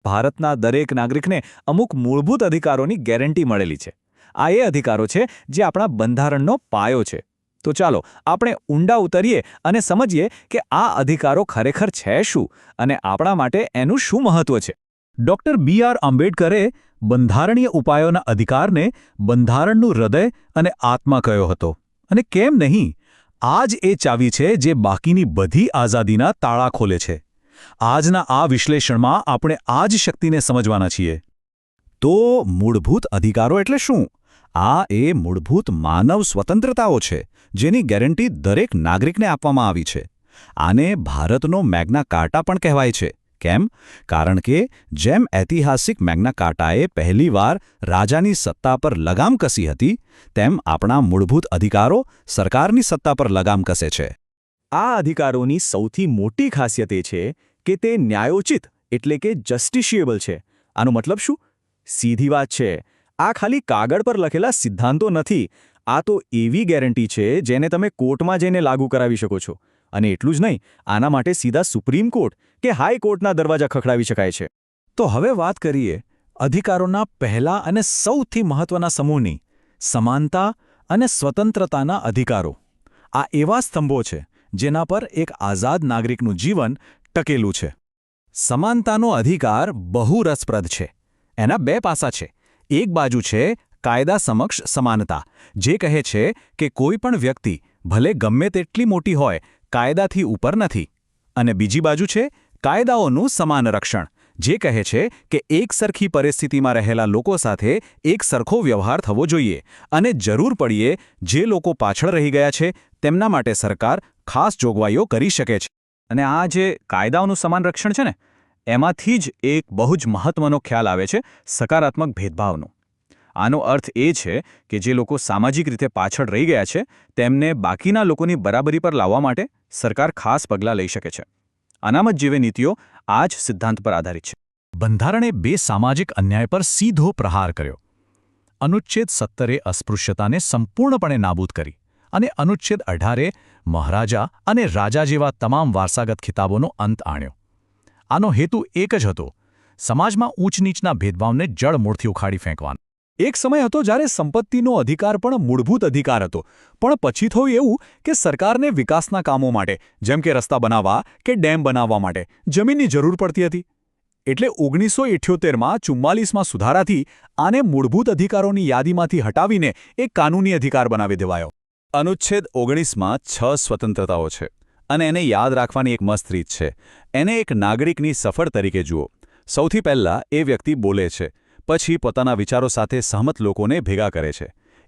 ભારતના દરેક નાગરિકને અમુક મૂળભૂત અધિકારોની ગેરંટી મળેલી છે. આ એ અધિકારો છે જે આપણા બંધારણનો પાયો છે. તો ચાલો આપણે ઊંડા ઉતરીએ અને સમજીએ કે આ અધિકારો ખરેખર છે શું અને આપણા માટે એનું શું મહત્વ છે. Doctor B.R. આંબેડકરે બંધારણીય ઉપાયોના અધિકારને બંધારણનું હૃદય અને આત્મા કહ્યો હતો. અને કેમ નહીં? આ જ એ ચાવી છે જે બાકીની બધી આઝાદીના તાળા ખોલે છે. આજના આ વિશ્લેષણમાં આપણે આ જ શક્તિને સમજવાના છીએ. તો મૂળભૂત અધિકારો એટલે શું? આ એ મૂળભૂત માનવ સ્વતંત્રતાઓ છે જેની ગેરંટી દરેક નાગરિકને આપવામાં આવી છે. આને ભારતનો મેગ્ના કાર્ટા પણ કહેવાય છે. કેમ? કારણ કે જેમ ઐતિહાસિક મેગ્ના કાર્ટાએ પહેલીવાર રાજાની સત્તા પર લગામ કસી હતી, તેમ આપણા મૂળભૂત અધિકારો સરકારની સત્તા પર લગામ કસે છે. આ અધિકારોની સૌથી મોટી ખાસિયત એ છે કે તે ન્યાયોચિત એટલે કે જસ્ટિશિયેબલ છે. આનો મતલબ શું? સીધી વાત છે, આ ખાલી કાગળ પર લખેલા સિદ્ધાંતો નથી. આ તો એવી ગેરંટી છે જેને તમે કોર્ટમાં જઈને લાગુ કરાવી શકો છો. અને એટલું જ નહીં, આના માટે સીધા સુપ્રીમ કોર્ટ કે હાઈકોર્ટના દરવાજા ખખડાવી શકાય છે. તો હવે વાત કરીએ અધિકારોના પહેલા અને સૌથી મહત્વના સમૂહની, સમાનતા અને સ્વતંત્રતાના અધિકારો. આ એવા સ્તંભો છે જેના પર એક આઝાદ નાગરિકનું જીવન ટકેલું છે. સમાનતાનો અધિકાર બહુ રસપ્રદ છે. એના બે પાસા છે. એક બાજુ છે કાયદા સમક્ષ સમાનતા, જે કહે છે કે કોઈ પણ વ્યક્તિ ભલે ગમે તેટલી મોટી હોય, કાયદાથી ઉપર નથી. અને બીજી બાજુ છે કાયદાઓનું સમાન રક્ષણ, જે કહે છે કે એક સરખી પરિસ્થિતિમાં રહેલા લોકો સાથે એક સરખો વ્યવહાર થવો જોઈએ અને જરૂર પડીએ જે લોકો પાછળ રહી ગયા છે તેમના માટે સરકાર ખાસ જોગવાઈઓ કરી શકે છે. અને આ જે કાયદાઓનું સમાન રક્ષણ છે ને, એમાંથી જ એક બહુ જ મહત્વનો ખ્યાલ આવે છે સકારાત્મક ભેદભાવનો. આનો અર્થ એ છે કે જે લોકો સામાજિક રીતે પાછળ રહી ગયા છે તેમને બાકીના લોકોની બરાબરી પર લાવવા માટે સરકાર ખાસ પગલાં લઈ શકે છે. અનામત જેવી નીતિઓ આ જ સિદ્ધાંત પર આધારિત છે. બંધારણે બે સામાજિક અન્યાય પર સીધો પ્રહાર કર્યો. અનુચ્છેદ 17 અસ્પૃશ્યતાને સંપૂર્ણપણે નાબૂદ કરી અને અનુચ્છેદ 18 મહારાજા અને રાજા જેવા તમામ વારસાગત ખિતાબોનો અંત આણ્યો. આનો હેતુ એક જ હતો: સમાજમાં ઊંચ નીચના ભેદભાવને જડમૂળથી ઉખાડી ફેંકવાનો. એક સમય હતો જ્યારે સંપત્તિનો અધિકાર પણ મૂળભૂત અધિકાર હતો, પણ પછી થયું એવું કે સરકારને વિકાસના કામો માટે, જેમ કે રસ્તા બનાવવા કે ડેમ બનાવવા માટે જમીનની જરૂર પડતી હતી. એટલે 1978માં 44માં સુધારાથી આને મૂળભૂત અધિકારોની યાદીમાંથી હટાવીને એક કાનૂની અધિકાર બનાવી દેવાયો. અનુચ્છેદ 19માં 6 સ્વતંત્રતાઓ છે અને એને યાદ રાખવાની એક મસ્ત રીત છે. એને એક નાગરિકની સફળ તરીકે જુઓ. સૌથી પહેલાં એ વ્યક્તિ બોલે છે, પછી પોતાના વિચારો સાથે સહમત લોકોને ભેગા કરે છે.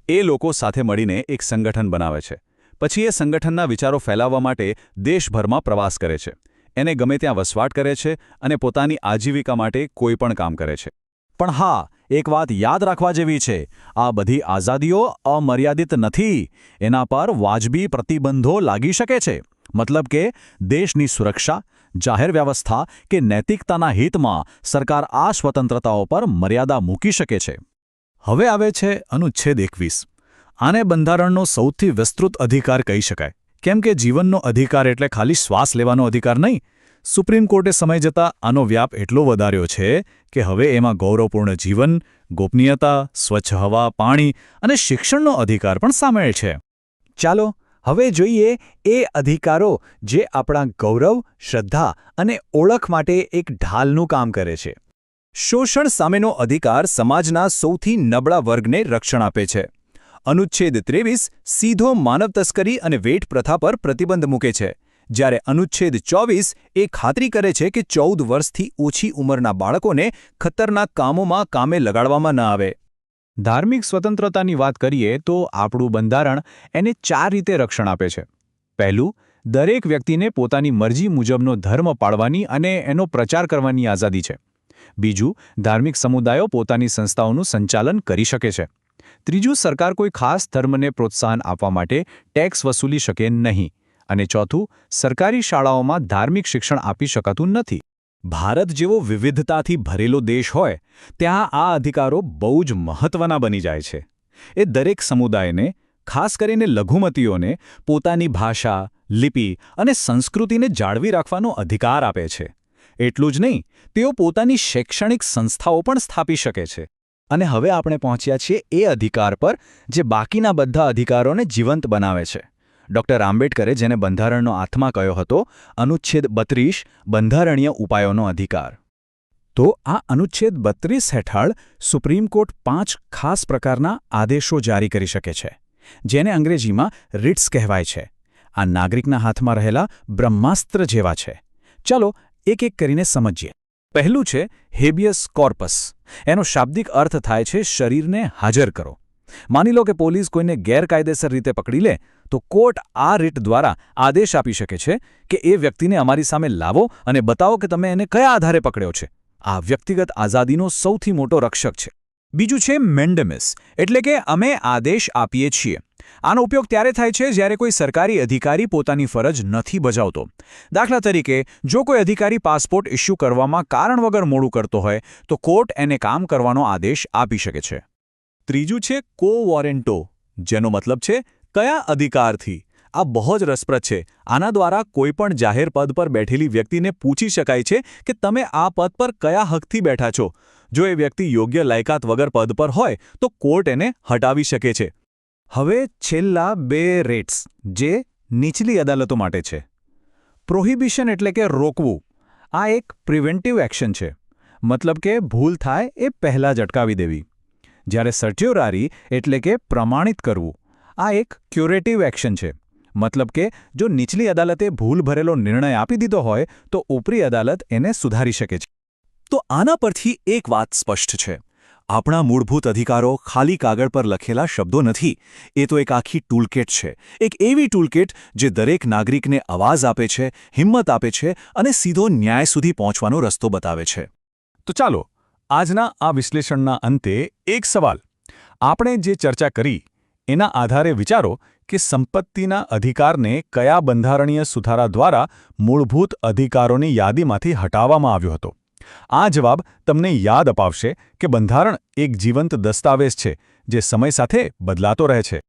એ લોકો સાથે મળીને એક સંગઠન બનાવે છે. પછી એ સંગઠનના વિચારો ફેલાવવા માટે દેશભરમાં પ્રવાસ કરે છે. એને ગમે ત્યાં વસવાટ કરે છે અને પોતાની આજીવિકા માટે કોઈ પણ કામ કરે છે. પણ હા, એક વાત યાદ રાખવા જેવી છે: આ બધી આઝાદીઓ અમર્યાદિત નથી. એના પર વાજબી પ્રતિબંધો લાગી શકે છે. મતલબ કે દેશની સુરક્ષા, જાહેર વ્યવસ્થા કે નૈતિકતાના હિતમાં સરકાર આ સ્વતંત્રતાઓ પર મર્યાદા મૂકી શકે છે. હવે આવે છે અનુચ્છેદ 21. આને બંધારણનો સૌથી વિસ્તૃત અધિકાર કહી શકાય. કેમ કે જીવનનો અધિકાર એટલે ખાલી શ્વાસ લેવાનો અધિકાર નહીં. સુપ્રીમ કોર્ટે સમય જતાં આનો વ્યાપ એટલો વધાર્યો છે કે હવે એમાં ગૌરવપૂર્ણ જીવન, ગોપનીયતા, સ્વચ્છ હવા, પાણી અને શિક્ષણનો અધિકાર પણ સામેલ છે. ચાલો હવે જોઈએ એ અધિકારો જે આપણા ગૌરવ, શ્રદ્ધા અને ઓળખ માટે એક ઢાલનું કામ કરે છે. શોષણ સામેનો અધિકાર સમાજના સૌથી નબળા વર્ગને રક્ષણ આપે છે. અનુચ્છેદ 23 સીધો માનવ તસ્કરી અને વેઠ પ્રથા પર પ્રતિબંધ મૂકે છે, જ્યારે અનુચ્છેદ 24 એ ખાતરી કરે છે કે 14 વર્ષથી ઓછી ઉંમરના બાળકોને ખતરનાક કામોમાં કામે લગાડવામાં ન આવે. ધાર્મિક સ્વતંત્રતાની વાત કરીએ તો આપણું બંધારણ એને 4 રીતે રક્ષણ આપે છે. પહેલું, દરેક વ્યક્તિને પોતાની મરજી મુજબનો ધર્મ પાળવાની અને એનો પ્રચાર કરવાની આઝાદી છે. બીજું, ધાર્મિક સમુદાયો પોતાની સંસ્થાઓનું સંચાલન કરી શકે છે. ત્રીજું, સરકાર કોઈ ખાસ ધર્મને પ્રોત્સાહન આપવા માટે ટેક્સ વસૂલી શકે નહીં. અને ચોથું, સરકારી શાળાઓમાં ધાર્મિક શિક્ષણ આપી શકાતું નથી. ભારત જેવો વિવિધતાથી ભરેલો દેશ હોય ત્યાં આ અધિકારો બહુ જ મહત્વના બની જાય છે. એ દરેક સમુદાયને, ખાસ કરીને લઘુમતીઓને, પોતાની ભાષા, લિપિ અને સંસ્કૃતિને જાળવી રાખવાનો અધિકાર આપે છે. એટલું જ નહીં, તેઓ પોતાની શૈક્ષણિક સંસ્થાઓ પણ સ્થાપી શકે છે. અને હવે આપણે પહોંચ્યા છીએ એ અધિકાર પર જે બાકીના બધા અધિકારોને જીવંત બનાવે છે. ડૉક્ટર આંબેડકરે જેને બંધારણનો આત્મા કહ્યો હતો, અનુચ્છેદ 32 બંધારણીય ઉપાયોનો અધિકાર. તો આ અનુચ્છેદ 32 હેઠળ સુપ્રીમ કોર્ટ 5 ખાસ પ્રકારના આદેશો જારી કરી શકે છે, જેને અંગ્રેજીમાં રિટ્સ કહેવાય છે. આ નાગરિકના હાથમાં રહેલા બ્રહ્માસ્ત્ર જેવા છે. ચાલો એક એક કરીને સમજીએ. પહેલું છે હેબિયસ કોર્પસ. એનો શાબ્દિક અર્થ થાય છે શરીરને હાજર કરો. માની લો કે પોલીસ કોઈને ગેરકાયદેસર રીતે પકડી લે તો કોર્ટ આ રીટ દ્વારા આદેશ આપી શકે છે કે એ વ્યક્તિને અમારી સામે લાવો અને બતાવો કે તમે એને કયા આધારે પકડ્યો છે. આ વ્યક્તિગત આઝાદીનો સૌથી મોટો રક્ષક છે. બીજું છે મેન્ડેમિસ, એટલે કે અમે આદેશ આપીએ છીએ. આનો ઉપયોગ ત્યારે થાય છે જ્યારે કોઈ સરકારી અધિકારી પોતાની ફરજ નથી બજાવતો. દાખલા તરીકે, જો કોઈ અધિકારી પાસપોર્ટ ઇસ્યુ કરવામાં કારણ વગર મોડું કરતો હોય તો કોર્ટ એને કામ કરવાનો આદેશ આપી શકે છે. ત્રીજું છે કો વોરેન્ટો, જેનો મતલબ છે કયા અધિકારથી. આ બહુ જ રસપ્રદ છે. આના દ્વારા કોઈપણ જાહેર પદ પર બેઠેલી વ્યક્તિને પૂછી શકાય છે કે તમે આ પદ પર કયા હકથી બેઠા છો. જો એ વ્યક્તિ યોગ્ય લાયકાત વગર પદ પર હોય તો કોર્ટ એને હટાવી શકે છે. હવે છેલ્લા 2 રેટ્સ, જે નીચલી અદાલતો માટે છે. પ્રોહિબિશન એટલે કે રોકવું. આ એક પ્રિવેન્ટિવ એક્શન છે, મતલબ કે ભૂલ થાય એ પહેલાં જ અટકાવી દેવી. જ્યારે સર્ટ્યોરારી એટલે કે પ્રમાણિત કરવું. આ એક ક્યુરેટિવ એક્શન છે, મતલબ કે જો નીચલી અદાલતે ભૂલ ભરેલો નિર્ણય આપી દીધો હોય તો ઉપરી અદાલત એને સુધારી શકે છે. તો આના પરથી એક વાત સ્પષ્ટ છે. આપણા મૂળભૂત અધિકારો ખાલી કાગળ પર લખેલા શબ્દો નથી. એ તો એક આખી ટૂલકિટ છે. એક એવી ટૂલકિટ જે દરેક નાગરિકને અવાજ આપે છે, હિંમત આપે છે અને સીધો ન્યાય સુધી પહોંચવાનો રસ્તો બતાવે છે. તો ચાલો, આજના આ વિશ્લેષણના અંતે એક સવાલ. આપણે જે ચર્ચા કરી એના આધારે વિચારો કે સંપત્તિના અધિકારને કયા બંધારણીય સુધારા દ્વારા મૂળભૂત અધિકારોની યાદીમાંથી હટાવવામાં આવ્યો હતો. આ જવાબ તમને યાદ અપાવશે કે બંધારણ એક જીવંત દસ્તાવેજ છે જે સમય સાથે બદલાતો રહે છે.